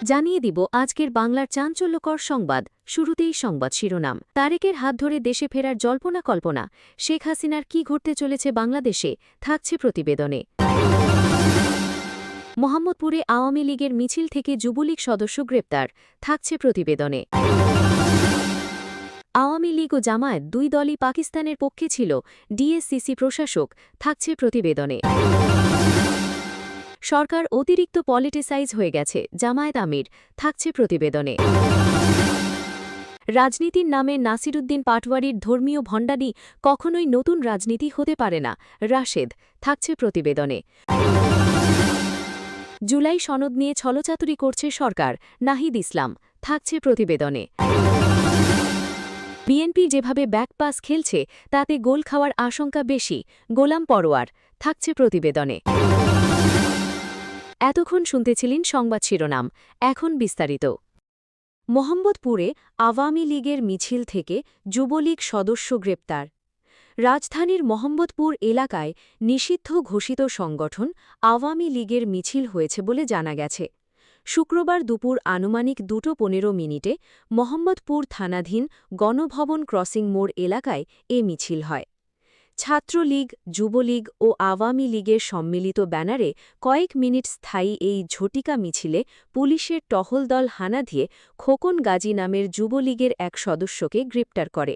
জানিয়ে দিব আজকের বাংলার চাঞ্চল্যকর সংবাদ। শুরুতেই সংবাদ শিরোনাম। তারেকের হাত ধরে দেশে ফেরার জল্পনা কল্পনা। শেখ হাসিনার কি ঘটতে চলেছে বাংলাদেশে, থাকছে প্রতিবেদনে। মোহাম্মদপুরে আওয়ামী লীগের মিছিল থেকে যুবলীগ সদস্য গ্রেপ্তার, থাকছে প্রতিবেদনে। আওয়ামী লীগ ও জামায়াত দুই দলই পাকিস্তানের পক্ষে ছিল, ডিএসসিসি প্রশাসক, থাকছে প্রতিবেদনে। সরকার অতিরিক্ত পলিটিসাইজ হয়ে গেছে, জামায়াত আমির, থাকছে প্রতিবেদনে। রাজনীতির নামে নাসিরুদ্দিন পাটওয়ারির ধর্মীয় ভণ্ডানি কখনোই নতুন রাজনীতি হতে পারে না, রাশেদ, থাকছে প্রতিবেদনে। জুলাই সনদ নিয়ে ছলচাতুরি করছে সরকার, নাহিদ ইসলাম, থাকছে প্রতিবেদনে। বিএনপি যেভাবে ব্যাকপাস খেলছে তাতে গোল খাওয়ার আশঙ্কা বেশি, গোলাম পরোয়ার, থাকছে প্রতিবেদনে। এতক্ষণ শুনতেছিলেন সংবাদ শিরোনাম, এখন বিস্তারিত। মোহাম্মদপুরে আওয়ামী লীগের মিছিল থেকে যুবলীগ সদস্য গ্রেপ্তার। রাজধানীর মোহাম্মদপুর এলাকায় নিষিদ্ধ ঘোষিত সংগঠন আওয়ামী লীগের মিছিল হয়েছে বলে জানা গেছে। শুক্রবার দুপুর আনুমানিক 2:15 মোহাম্মদপুর থানাধীন গণভবন ক্রসিং মোড় এলাকায় এ মিছিল হয়। ছাত্রলীগ, যুবলীগ ও আওয়ামী লীগের সম্মিলিত ব্যানারে কয়েক মিনিট স্থায়ী এই ঝটিকা মিছিলে পুলিশের টহল দল হানা দিয়ে খোকন গাজী নামের যুবলীগের এক সদস্যকে গ্রেপ্তার করে।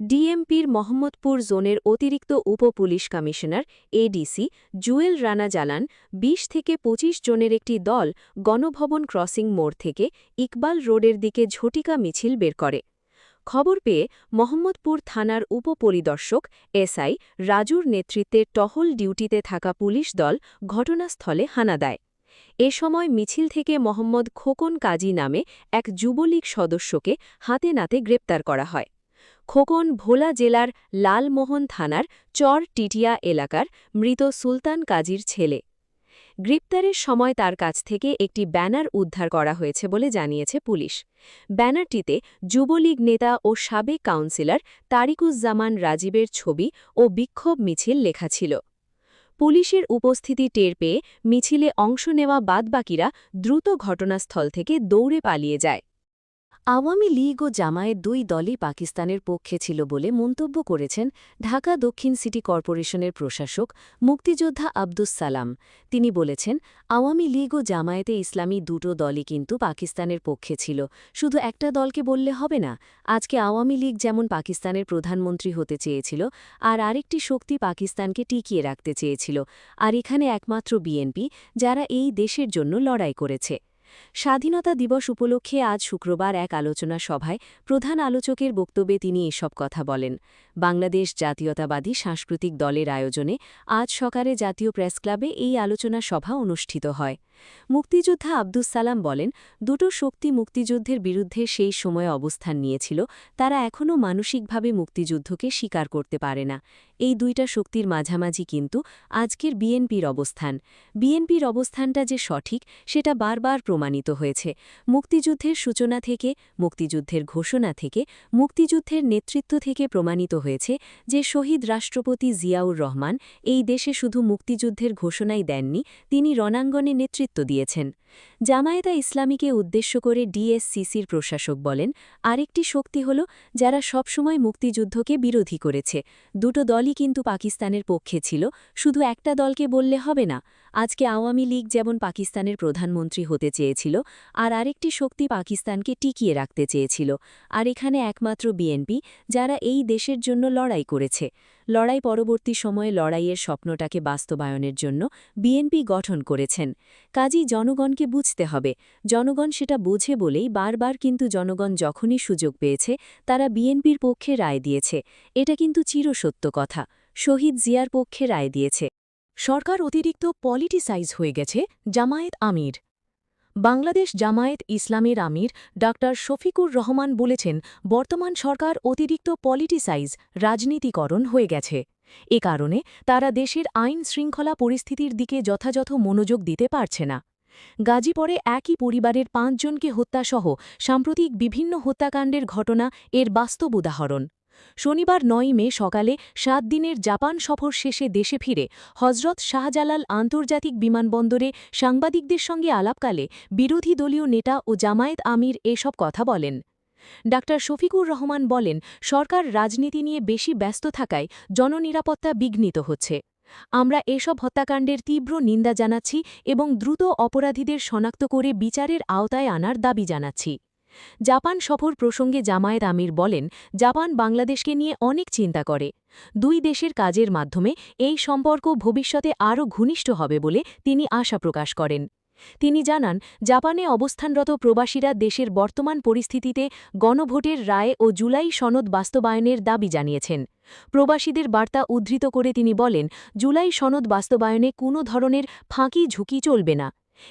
ডিএমপির মোহাম্মদপুর জোনের অতিরিক্ত উপ-পুলিশ কমিশনার এডিসি জুয়েল রানা জানান, ২০ থেকে ২৫ জনের একটি দল গণভবন ক্রসিং মোড় থেকে ইকবাল রোডের দিকে ঝটিকা মিছিল বের করে। খবর পেয়ে মোহাম্মদপুর থানার উপপরিদর্শক এসআই রাজুর নেতৃত্বে টহল ডিউটিতে থাকা পুলিশ দল ঘটনাস্থলে হানা দেয়। এ সময় মিছিল থেকে মোহাম্মদ খোকন কাজী নামে এক যুবলীগ সদস্যকে হাতে নাতে গ্রেপ্তার করা হয়। খোকন ভোলা জেলার লালমোহন থানার চর টিটিয়া এলাকার মৃত সুলতান কাজীর ছেলে। গ্রেপ্তারের সময় তার কাছ থেকে একটি ব্যানার উদ্ধার করা হয়েছে বলে জানিয়েছে পুলিশ। ব্যানারটিতে যুবলীগ নেতা ও সাবেক কাউন্সিলর তারিকুজ্জামান রাজীবের ছবি ও বিক্ষোভ মিছিল লেখা ছিল। পুলিশের উপস্থিতি টের পেয়ে মিছিলে অংশ নেওয়া বাদবাকিরা দ্রুত ঘটনাস্থল থেকে দৌড়ে পালিয়ে যায়। আওয়ামী লীগ ও জামায়াত দুই দলই পাকিস্তানের পক্ষে ছিল বলে মন্তব্য করেছেন ঢাকা দক্ষিণ সিটি কর্পোরেশনের প্রশাসক মুক্তিযোদ্ধা আব্দুস সালাম। তিনি বলেছেন, আওয়ামী লীগ ও জামায়াতে ইসলামী দুটো দলই কিন্তু পাকিস্তানের পক্ষে ছিল, শুধু একটা দলকে বললে হবে না। আজকে আওয়ামী লীগ যেমন পাকিস্তানের প্রধানমন্ত্রী হতে চেয়েছিল, আর আরেকটি শক্তি পাকিস্তানকে টিকিয়ে রাখতে চেয়েছিল, আর এখানে একমাত্র বিএনপি যারা এই দেশের জন্য লড়াই করেছে। স্বাধীনতা দিবস উপলক্ষে আজ শুক্রবার এক আলোচনা সভায় প্রধান আলোচকের বক্তব্যে তিনি এসব কথা বলেন। বাংলাদেশ জাতীয়তাবাদী সাংস্কৃতিক দলের আয়োজনে আজ সকালে জাতীয় প্রেসক্লাবে এই আলোচনা সভা অনুষ্ঠিত হয়। মুক্তিযোদ্ধা আব্দুস সালাম বলেন, দুটো শক্তি মুক্তিযুদ্ধের বিরুদ্ধে সেই সময়ে অবস্থান নিয়েছিল, তারা এখনও মানসিকভাবে মুক্তিযুদ্ধকে স্বীকার করতে পারে না। এই দুইটা শক্তির মাঝামাঝি কিন্তু আজকের বিএনপির অবস্থান। বিএনপির অবস্থানটা যে সঠিক সেটা বারবার প্রমাণিত হয়েছে। মুক্তিযুদ্ধের সূচনা থেকে, মুক্তিযুদ্ধের ঘোষণা থেকে, মুক্তিযুদ্ধের নেতৃত্ব থেকে প্রমাণিত হয়েছে যে শহীদ রাষ্ট্রপতি জিয়াউর রহমান এই দেশে শুধু মুক্তিযুদ্ধের ঘোষণাই দেননি, তিনি রণাঙ্গনে নেতৃত্ব দিয়েছেন। জামায়াতে ইসলামীকে উদ্দেশ্য করে ডিএসসিসির প্রশাসক বলেন, আরেকটি শক্তি হল যারা সবসময় মুক্তিযুদ্ধকে বিরোধী করেছে। দুটো দলই কিন্তু পাকিস্তানের পক্ষে ছিল, শুধু একটা দলকে বললে হবে না। আজকে আওয়ামী লীগ যেমন পাকিস্তানের প্রধানমন্ত্রী হতে চেয়েছিল, আর আরেকটি শক্তি পাকিস্তানকে টিকিয়ে রাখতে চেয়েছিল, আর এখানে একমাত্র বিএনপি যারা এই দেশের জন্য লড়াই করেছে। লড়াই পরবর্তী সময়ে লড়াইয়ের স্বপ্নটাকে বাস্তবায়নের জন্য বিএনপি গঠন করেছেন। কাজেই জনগণকে বুঝতে হবে, জনগণ সেটা বুঝে বলেই বারবার কিন্তু জনগণ যখনই সুযোগ পেয়েছে তারা বিএনপির পক্ষে রায় দিয়েছে। এটা কিন্তু চিরসত্য কথা। শহীদ জিয়ার পক্ষে রায় দিয়েছে। সরকার অতিরিক্ত পলিটিসাইজ হয়ে গেছে, জামায়াত আমির। বাংলাদেশ জামায়াত ইসলামের আমির ডাক্তার শফিকুর রহমান বলেছেন, বর্তমান সরকার অতিরিক্ত পলিটিসাইজ, রাজনীতিকরণ হয়ে গেছে। এ কারণে তারা দেশের আইন শৃঙ্খলা পরিস্থিতির দিকে যথাযথ মনোযোগ দিতে পারছে না। গাজীপুরে একই পরিবারের 5 জনকে হত্যাসহ সাম্প্রতিক বিভিন্ন হত্যাকাণ্ডের ঘটনা এর বাস্তব উদাহরণ। শনিবার ৯ মে সকালে ৭ দিনের জাপান সফর শেষে দেশে ফিরে হজরত শাহজালাল আন্তর্জাতিক বিমানবন্দরে সাংবাদিকদের সঙ্গে আলাপকালে বিরোধী দলীয় নেতা ও জামায়াত আমির এসব কথা বলেন। ডা শফিকুর রহমান বলেন, সরকার রাজনীতি নিয়ে বেশি ব্যস্ত থাকায় জননিরাপত্তা বিঘ্নিত হচ্ছে। আমরা এসব হত্যাকাণ্ডের তীব্র নিন্দা জানাচ্ছি এবং দ্রুত অপরাধীদের শনাক্ত করে বিচারের আওতায় আনার দাবি জানাচ্ছি। জাপান সফর প্রসঙ্গে জামায়াত আমির বলেন, জাপান বাংলাদেশকে নিয়ে অনেক চিন্তা করে। দুই দেশের কাজের মাধ্যমে এই সম্পর্ক ভবিষ্যতে আরও ঘনিষ্ঠ হবে বলে তিনি আশা প্রকাশ করেন। তিনি জানান, জাপানে অবস্থানরত প্রবাসীরা দেশের বর্তমান পরিস্থিতিতে গণভোটের রায় ও জুলাই সনদ বাস্তবায়নের দাবি জানিয়েছেন। প্রবাসীদের বার্তা উদ্ধৃত করে তিনি বলেন, জুলাই সনদ বাস্তবায়নে কোনো ধরনের ফাঁকি ঝুঁকি চলবে না।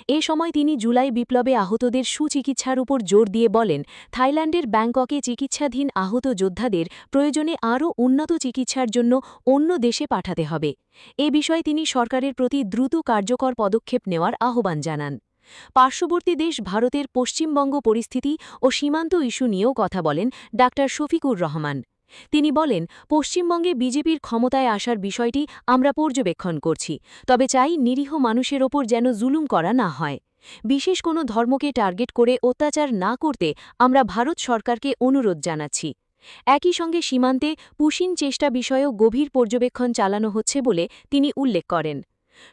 এ সময় তিনি জুলাই বিপ্লবে আহতদের সুচিকিৎসার উপর জোর দিয়ে বলেন, থাইল্যান্ডের ব্যাংককে চিকিৎসাধীন আহত যোদ্ধাদের প্রয়োজনে আরও উন্নত চিকিৎসার জন্য অন্য দেশে পাঠাতে হবে। এ বিষয়ে তিনি সরকারের প্রতি দ্রুত কার্যকর পদক্ষেপ নেওয়ার আহ্বান জানান। পার্শ্ববর্তী দেশ ভারতের পশ্চিমবঙ্গ পরিস্থিতি ও সীমান্ত ইস্যু নিয়েও কথা বলেন ডা শফিকুর রহমান। তিনি বলেন, পশ্চিমবঙ্গে বিজেপির ক্ষমতায় আসার বিষয়টি আমরা পর্যবেক্ষণ করছি, তবে চাই নিরীহ মানুষের ওপর যেন জুলুম করা না হয়। বিশেষ কোনো ধর্মকে টার্গেট করে অত্যাচার না করতে আমরা ভারত সরকারকে অনুরোধ জানাচ্ছি। একই সঙ্গে সীমান্তে পুশিন চেষ্টা বিষয়েও গভীর পর্যবেক্ষণ চালানো হচ্ছে বলে তিনি উল্লেখ করেন।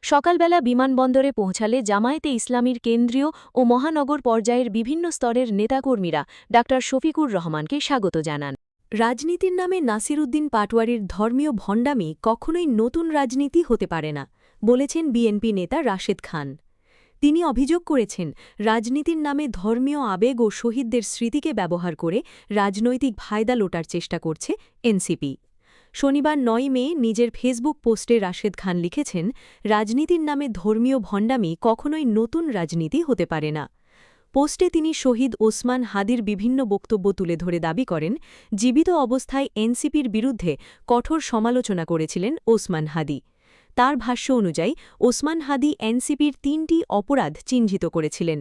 সকালবেলা বিমানবন্দরে পৌঁছালে জামায়াতে ইসলামীর কেন্দ্রীয় ও মহানগর পর্যায়ের বিভিন্ন স্তরের নেতাকর্মীরা ডা শফিকুর রহমানকে স্বাগত জানান। রাজনীতির নামে নাসির উদ্দিন পাটোয়ারির ধর্মীয় ভণ্ডামি কখনোই নতুন রাজনীতি হতে পারে না, বলেছেন বিএনপি নেতা রাশেদ খান। তিনি অভিযোগ করেছেন, রাজনীতির নামে ধর্মীয় আবেগ ও শহীদদের স্মৃতিকে ব্যবহার করে রাজনৈতিক ফায়দা লোটার চেষ্টা করছে এনসিপি। শনিবার ৯ মে নিজের ফেসবুক পোস্টে রাশেদ খান লিখেছেন, রাজনীতির নামে ধর্মীয় ভণ্ডামি কখনোই নতুন রাজনীতি হতে পারে না। পোস্টে তিনি শহীদ ওসমান হাদির বিভিন্ন বক্তব্য তুলে ধরে দাবি করেন, জীবিত অবস্থায় এনসিপির বিরুদ্ধে কঠোর সমালোচনা করেছিলেন ওসমান হাদি। তার ভাষ্য অনুযায়ী ওসমান হাদি এনসিপির ৩টি অপরাধ চিহ্নিত করেছিলেন।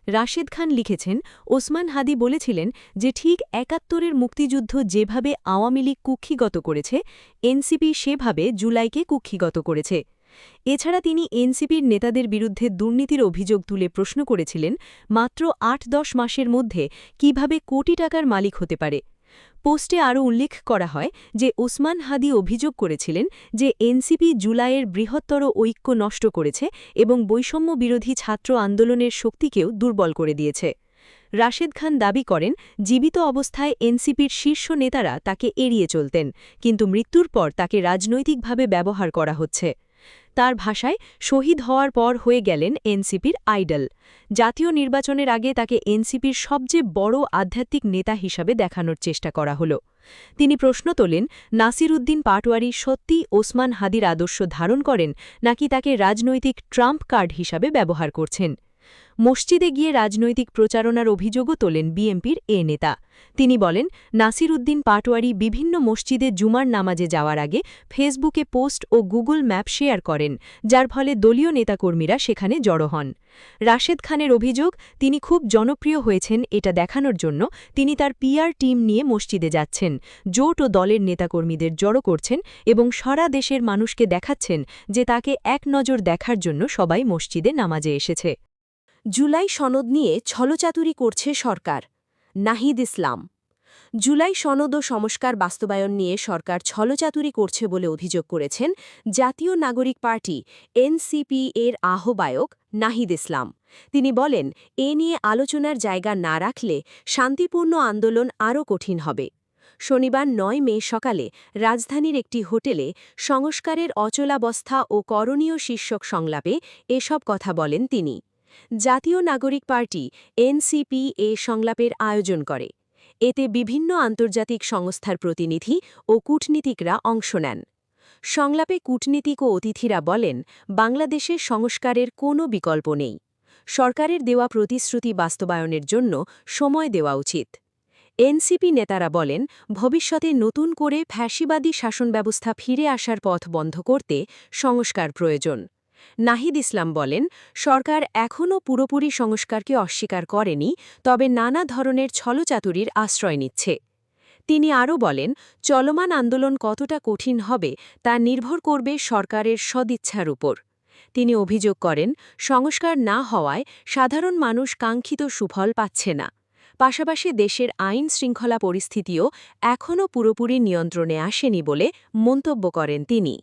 রাশেদ খান লিখেছেন, ওসমান হাদি বলেছিলেন যে ঠিক ৭১-এর মুক্তিযুদ্ধ যেভাবে আওয়ামী লীগ কুক্ষিগত করেছে, এনসিপি সেভাবে জুলাইকে কুক্ষিগত করেছে। এছাড়া তিনি এনসিপির নেতাদের বিরুদ্ধে দুর্নীতির অভিযোগ তুলে প্রশ্ন করেছিলেন, মাত্র ৮-১০ মাসের মধ্যে কিভাবে কোটি টাকার মালিক হতে পারে। পোস্টে আরও উল্লেখ করা হয় যে ওসমান হাদি অভিযোগ করেছিলেন যে এনসিপি জুলাইয়ের বৃহত্তর ঐক্য নষ্ট করেছে এবং বৈষম্য বিরোধী ছাত্র আন্দোলনের শক্তিকেও দুর্বল করে দিয়েছে। রাশেদ খান দাবি করেন, জীবিত অবস্থায় এনসিপির শীর্ষ নেতারা তাকে এড়িয়ে চলতেন, কিন্তু মৃত্যুর পর তাকে রাজনৈতিকভাবে ব্যবহার করা হচ্ছে। তার ভাষায়, শহীদ হওয়ার পর হয়ে গেলেন এনসিপির আইডল। জাতীয় নির্বাচনের আগে তাকে এনসিপির সবচেয়ে বড় আধ্যাত্মিক নেতা হিসাবে দেখানোর চেষ্টা করা হল। তিনি প্রশ্ন তোলেন, নাসির উদ্দিন পাটোয়ারি সত্যিই ওসমান হাদির আদর্শ ধারণ করেন নাকি তাকে রাজনৈতিক ট্রাম্প কার্ড হিসাবে ব্যবহার করছেন। মসজিদে গিয়ে রাজনৈতিক প্রচারণার অভিযোগও তোলেন বিএনপির এ নেতা। তিনি বলেন, নাসির উদ্দিন পাটোয়ারি বিভিন্ন মসজিদে জুমার নামাজে যাওয়ার আগে ফেসবুকে পোস্ট ও গুগল ম্যাপ শেয়ার করেন, যার ফলে দলীয় নেতাকর্মীরা সেখানে জড়ো হন। রাশেদ খানের অভিযোগ, তিনি খুব জনপ্রিয় হয়েছেন এটা দেখানোর জন্য তিনি তার পিআর টিম নিয়ে মসজিদে যাচ্ছেন, জোট ও দলের নেতাকর্মীদের জড়ো করছেন এবং সারা দেশের মানুষকে দেখাচ্ছেন যে তাকে এক নজর দেখার জন্য সবাই মসজিদে নামাজে এসেছে। জুলাই সনদ নিয়ে ছলচাতুরি করছে সরকার। নাহিদ ইসলাম। জুলাই সনদ ও সংস্কার বাস্তবায়ন নিয়ে সরকার ছলচাতুরি করছে বলে অভিযোগ করেছেন জাতীয় নাগরিক পার্টি এনসিপি এর আহ্বায়ক নাহিদ ইসলাম। তিনি বলেন, এ নিয়ে আলোচনার জায়গা না রাখলে শান্তিপূর্ণ আন্দোলন আরও কঠিন হবে। শনিবার ৯ মে সকালে রাজধানীর একটি হোটেলে সংস্কারের অচলাবস্থা ও করণীয় শীর্ষক সংলাপে এসব কথা বলেন তিনি। জাতীয় নাগরিক পার্টি এনসিপি এ সংলাপের আয়োজন করে। এতে বিভিন্ন আন্তর্জাতিক সংস্থার প্রতিনিধি ও কূটনীতিকরা অংশ নেন। সংলাপে কূটনীতিক ও অতিথিরা বলেন, বাংলাদেশে সংস্কারের কোনো বিকল্প নেই। সরকারের দেওয়া প্রতিশ্রুতি বাস্তবায়নের জন্য সময় দেওয়া উচিত। এনসিপি নেতারা বলেন, ভবিষ্যতে নতুন করে ফ্যাসিবাদী শাসন ব্যবস্থা ফিরে আসার পথ বন্ধ করতে সংস্কার প্রয়োজন। নাহিদ ইসলাম বলেন, সরকার এখনও পুরোপুরি সংস্কারকে অস্বীকার করেনি, তবে নানা ধরনের ছলচাতুরির আশ্রয় নিচ্ছে। তিনি আরও বলেন, চলমান আন্দোলন কতটা কঠিন হবে তা নির্ভর করবে সরকারের সদিচ্ছার উপর। তিনি অভিযোগ করেন, সংস্কার না হওয়ায় সাধারণ মানুষ কাঙ্ক্ষিত সুফল পাচ্ছে না। পাশাপাশি দেশের আইন শৃঙ্খলা পরিস্থিতিও এখনও পুরোপুরি নিয়ন্ত্রণে আসেনি বলে মন্তব্য করেন তিনি।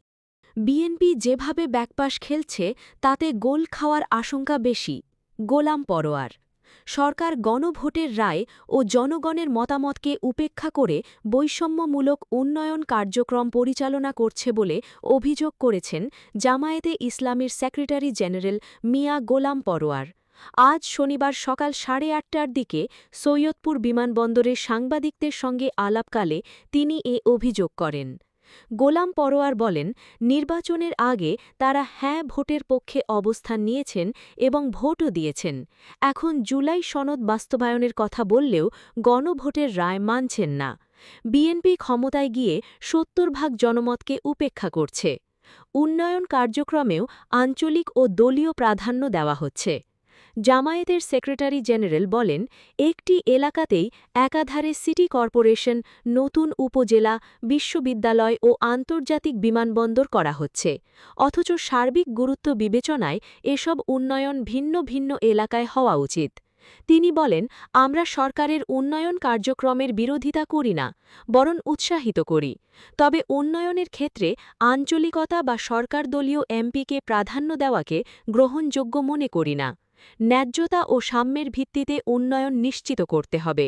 বিএনপি যেভাবে ব্যাকপাশ খেলছে তাতে গোল খাওয়ার আশঙ্কা বেশি। গোলাম পরোয়ার, সরকার গণভোটের রায় ও জনগণের মতামতকে উপেক্ষা করে বৈষম্যমূলক উন্নয়ন কার্যক্রম পরিচালনা করছে বলে অভিযোগ করেছেন জামায়াতে ইসলামীর সেক্রেটারি জেনারেল মিয়া গোলাম পরোয়ার। আজ শনিবার সকাল 8:30টার দিকে সৈয়দপুর বিমানবন্দরে সাংবাদিকদের সঙ্গে আলাপকালে তিনি এ অভিযোগ করেন। গোলাম পরোয়ার বলেন, নির্বাচনের আগে তারা হ্যাঁ ভোটের পক্ষে অবস্থান নিয়েছেন এবং ভোটও দিয়েছেন। এখন জুলাই সনদ বাস্তবায়নের কথা বললেও গণভোটের রায় মানছেন না। বিএনপি ক্ষমতায় গিয়ে ৭০% জনমতকে উপেক্ষা করছে। উন্নয়ন কার্যক্রমেও আঞ্চলিক ও দলীয় প্রাধান্য দেওয়া হচ্ছে। জামায়াতের সেক্রেটারি জেনারেল বলেন, একটি এলাকাতেই একাধারে সিটি কর্পোরেশন, নতুন উপজেলা, বিশ্ববিদ্যালয় ও আন্তর্জাতিক বিমানবন্দর করা হচ্ছে, অথচ সার্বিক গুরুত্ব বিবেচনায় এসব উন্নয়ন ভিন্ন ভিন্ন এলাকায় হওয়া উচিত। তিনি বলেন, আমরা সরকারের উন্নয়ন কার্যক্রমের বিরোধিতা করি না, বরং উৎসাহিত করি। তবে উন্নয়নের ক্ষেত্রে আঞ্চলিকতা বা সরকারদলীয় এমপিকে প্রাধান্য দেওয়াকে গ্রহণযোগ্য মনে করি না। ন্যায্যতা ও সাম্যের ভিত্তিতে উন্নয়ন নিশ্চিত করতে হবে।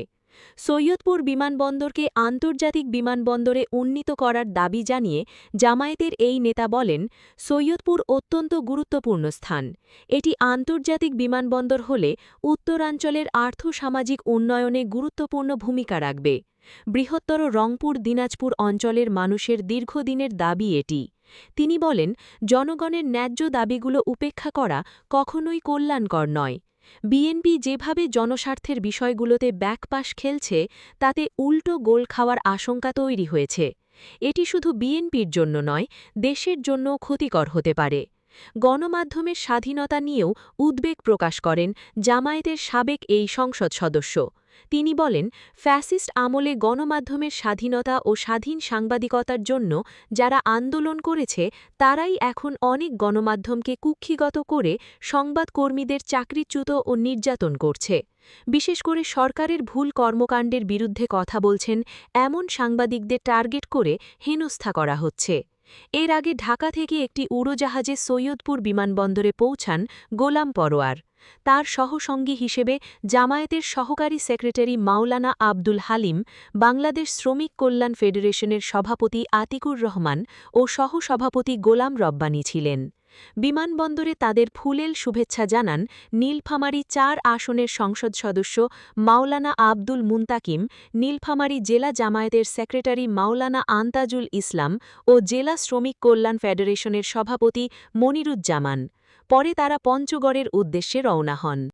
সৈয়দপুর বিমানবন্দরকে আন্তর্জাতিক বিমানবন্দরে উন্নীত করার দাবি জানিয়ে জামায়াতের এই নেতা বলেন, সৈয়দপুর অত্যন্ত গুরুত্বপূর্ণ স্থান। এটি আন্তর্জাতিক বিমানবন্দর হলে উত্তরাঞ্চলের আর্থসামাজিক উন্নয়নে গুরুত্বপূর্ণ ভূমিকা রাখবে। বৃহত্তর রংপুর দিনাজপুর অঞ্চলের মানুষের দীর্ঘদিনের দাবি এটি। তিনি বলেন, জনগণের ন্যায্য দাবিগুলো উপেক্ষা করা কখনোই কল্যাণকর নয়। বিএনপি যেভাবে জনস্বার্থের বিষয়গুলোতে ব্যাকপাশ খেলছে তাতে উল্টো গোল খাওয়ার আশঙ্কা তৈরি হয়েছে। এটি শুধু বিএনপির জন্য নয়, দেশের জন্যও ক্ষতিকর হতে পারে। গণমাধ্যমের স্বাধীনতা নিয়েও উদ্বেগ প্রকাশ করেন জামায়াতের সাবেক এই সংসদ সদস্য। তিনি বলেন, ফ্যাসিস্ট আমলে গণমাধ্যমের স্বাধীনতা ও স্বাধীন সাংবাদিকতার জন্য যারা আন্দোলন করেছে তারাই এখন অনেক গণমাধ্যমকে কুক্ষিগত করে সংবাদকর্মীদের চাকরিচ্যুত ও নির্যাতন করছে। বিশেষ করে সরকারের ভুল কর্মকাণ্ডের বিরুদ্ধে কথা বলছেন এমন সাংবাদিকদের টার্গেট করে হেনস্থা করা হচ্ছে। এর আগে ঢাকা থেকে একটি উড়োজাহাজে সৈয়দপুর বিমানবন্দরে পৌঁছান গোলাম পরোয়ার। তার সহসঙ্গী হিসেবে জামায়াতের সহকারী সেক্রেটারি মাওলানা আব্দুল হালিম, বাংলাদেশ শ্রমিক কল্যাণ ফেডারেশনের সভাপতি আতিকুর রহমান ও সহসভাপতি গোলাম রব্বানী ছিলেন। বিমানবন্দরে তাদের ফুলেল শুভেচ্ছা জানান নীলফামারী ৪ আসনের সংসদ সদস্য মাওলানা আব্দুল মুন্তাকিম, নীলফামারী জেলা জামায়াতের সেক্রেটারি মাওলানা আন্তাজুল ইসলাম ও জেলা শ্রমিক কল্যাণ ফেডারেশনের সভাপতি মনিরুজ্জামান। পরে তারা পঞ্চগড়ের উদ্দেশ্যে রওনা হন।